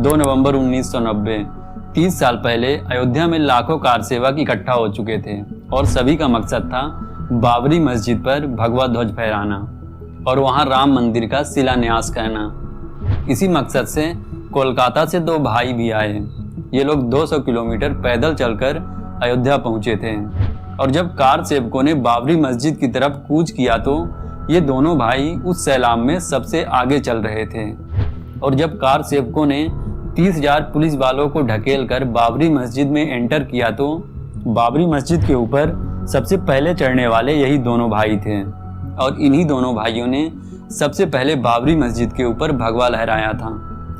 2 नवंबर 1990, 30 साल पहले अयोध्या में लाखों कार सेवक इकट्ठा हो चुके थे और सभी का मकसद था बाबरी मस्जिद पर भगवा ध्वज फहराना और वहां राम मंदिर का शिलान्यास करना। इसी मकसद से कोलकाता से 2 भाई भी आए। ये लोग 200 किलोमीटर पैदल चलकर अयोध्या पहुंचे थे और जब कार सेवकों ने बाबरी मस्जिद की तरफ कूच किया तो ये दोनों भाई उस सैलाब में सबसे आगे चल रहे थे। और जब कार सेवकों ने 30,000 पुलिस वालों को ढकेलकर बाबरी मस्जिद में एंटर किया तो बाबरी मस्जिद के ऊपर सबसे पहले चढ़ने वाले यही दोनों भाई थे और इन्हीं दोनों भाइयों ने सबसे पहले बाबरी मस्जिद के ऊपर भगवा लहराया था।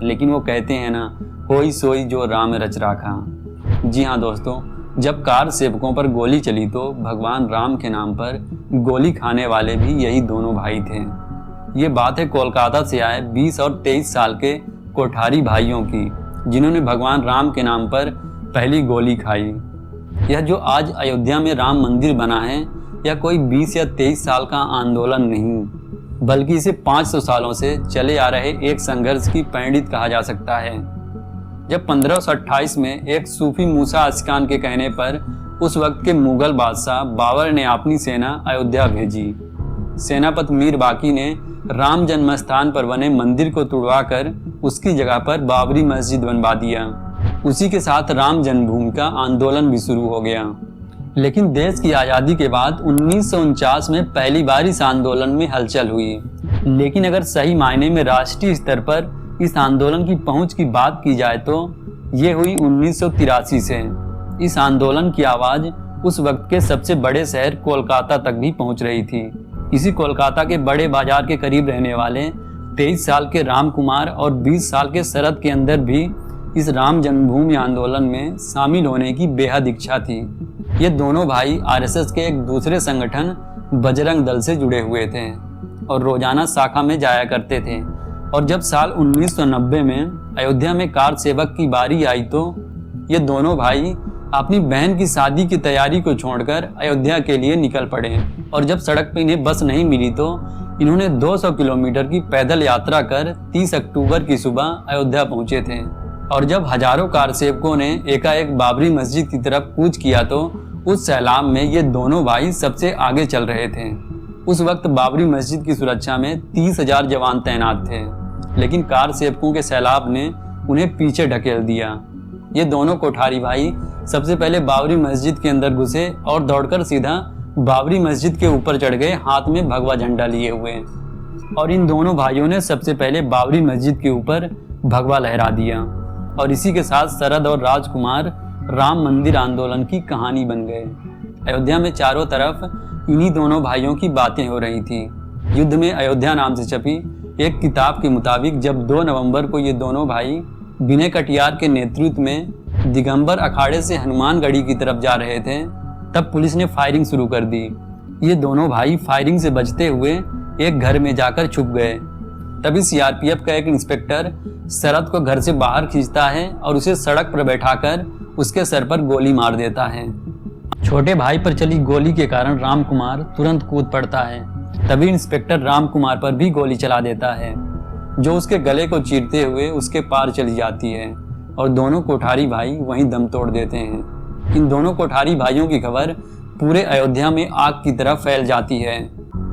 लेकिन वो कहते हैं ना, होई सोई जो राम रच राखा। जी हाँ दोस्तों, जब कार सेवकों पर गोली चली तो भगवान राम के नाम पर गोली खाने वाले भी यही दोनों भाई थे। ये बात है कोलकाता से आए 20 और 23 साल के कोठारी भाइयों की, जिन्होंने भगवान राम के नाम पर पहली गोली खाई। यह जो आज अयोध्या में राम मंदिर बना है, यह कोई 20 या 23 साल का आंदोलन नहीं, बल्कि इसे 500 सालों से चले आ रहे एक संघर्ष की परिणति कहा जा सकता है। जब 1528 में एक सूफी मूसा अस्कान के कहने पर उस वक्त के मुगल बादशाह बाबर ने अपनी सेना अयोध्या भेजी। सेनापति मीर बाकी ने राम जन्मस्थान पर बने मंदिर को तुड़वाकर उसकी जगह पर बाबरी मस्जिद बनवा दिया। उसी के साथ राम जन्मभूमि का आंदोलन भी शुरू हो गया। लेकिन देश की आज़ादी के बाद 1949 में पहली बार इस आंदोलन में हलचल हुई। लेकिन अगर सही मायने में राष्ट्रीय स्तर पर इस आंदोलन की पहुंच की बात की जाए तो ये हुई 1983 से। इस आंदोलन की आवाज़ उस वक्त के सबसे बड़े शहर कोलकाता तक भी पहुंच रही थी। इसी कोलकाता के बड़े बाजार के करीब रहने वाले 23 साल के राम कुमार और 20 साल के शरद के अंदर भी इस राम जन्मभूमि आंदोलन में शामिल होने की बेहद इच्छा थी। ये दोनों भाई आरएसएस के एक दूसरे संगठन बजरंग दल से जुड़े हुए थे और रोजाना शाखा में जाया करते थे। और जब साल 1990 में अयोध्या में कार सेवक की बारी आई तो ये दोनों भाई अपनी बहन की शादी की तैयारी को छोड़कर अयोध्या के लिए निकल पड़े। और जब सड़क पर इन्हें बस नहीं मिली तो इन्होंने 200 किलोमीटर की पैदल यात्रा कर 30 अक्टूबर की सुबह अयोध्या पहुंचे थे। और जब हजारों कार सेवकों ने एकाएक बाबरी मस्जिद की तरफ कूच किया तो उस सैलाब में ये दोनों भाई सबसे आगे चल रहे थे। उस वक्त बाबरी मस्जिद की सुरक्षा में 30,000 जवान तैनात थे, लेकिन कार सेवकों के सैलाब ने उन्हें पीछे ढकेल दिया। ये दोनों कोठारी भाई सबसे पहले बाबरी मस्जिद के अंदर घुसे और दौड़कर सीधा बाबरी मस्जिद के ऊपर चढ़ गए, हाथ में भगवा झंडा लिए हुए। और इन दोनों भाइयों ने सबसे पहले बाबरी मस्जिद के ऊपर भगवा लहरा दिया और इसी के साथ शरद और राजकुमार राम मंदिर आंदोलन की कहानी बन गए। अयोध्या में चारों तरफ इन्हीं दोनों भाइयों की बातें हो रही थी। युद्ध में अयोध्या नाम से छपी एक किताब के मुताबिक जब 2 नवंबर को ये दोनों भाई विनय कटियार के नेतृत्व में दिगंबर अखाड़े से हनुमानगढ़ी की तरफ जा रहे थे, तब पुलिस ने फायरिंग शुरू कर दी। ये दोनों भाई फायरिंग से बचते हुए एक घर में जाकर छुप गए। तभी सीआरपीएफ का एक इंस्पेक्टर शरद को घर से बाहर खींचता है और उसे सड़क पर बैठाकर उसके सर पर गोली मार देता है। छोटे भाई पर चली गोली के कारण राम कुमार तुरंत कूद पड़ता है। तभी इंस्पेक्टर राम कुमार पर भी गोली चला देता है, जो उसके गले को चीरते हुए उसके पार चली जाती है और दोनों कोठारी भाई वहीं दम तोड़ देते हैं। इन दोनों कोठारी भाइयों की खबर पूरे अयोध्या में आग की तरह फैल जाती है।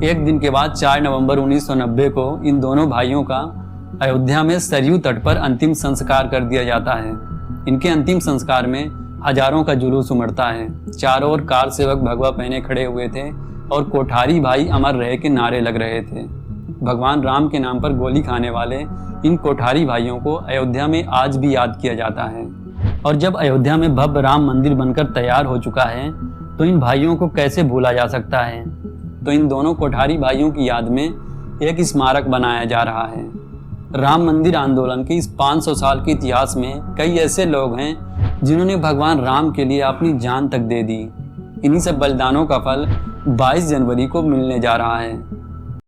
एक दिन के बाद 4 नवंबर 1990 को इन दोनों भाइयों का अयोध्या में सरयू तट पर अंतिम संस्कार कर दिया जाता है। इनके अंतिम संस्कार में हजारों का जुलूस उमड़ता है। चारों ओर कार सेवक भगवा पहने खड़े हुए थे और कोठारी भाई अमर रहे के नारे लग रहे थे। भगवान राम के नाम पर गोली खाने वाले इन कोठारी भाइयों को अयोध्या में आज भी याद किया जाता है। और जब अयोध्या में भव्य राम मंदिर बनकर तैयार हो चुका है तो इन भाइयों को कैसे भूला जा सकता है। तो इन दोनों कोठारी भाइयों की याद में एक स्मारक बनाया जा रहा है। राम मंदिर आंदोलन के इस 500 साल के इतिहास में कई ऐसे लोग हैं जिन्होंने भगवान राम के लिए अपनी जान तक दे दी। इन्हीं सब बलिदानों का फल 22 जनवरी को मिलने जा रहा है।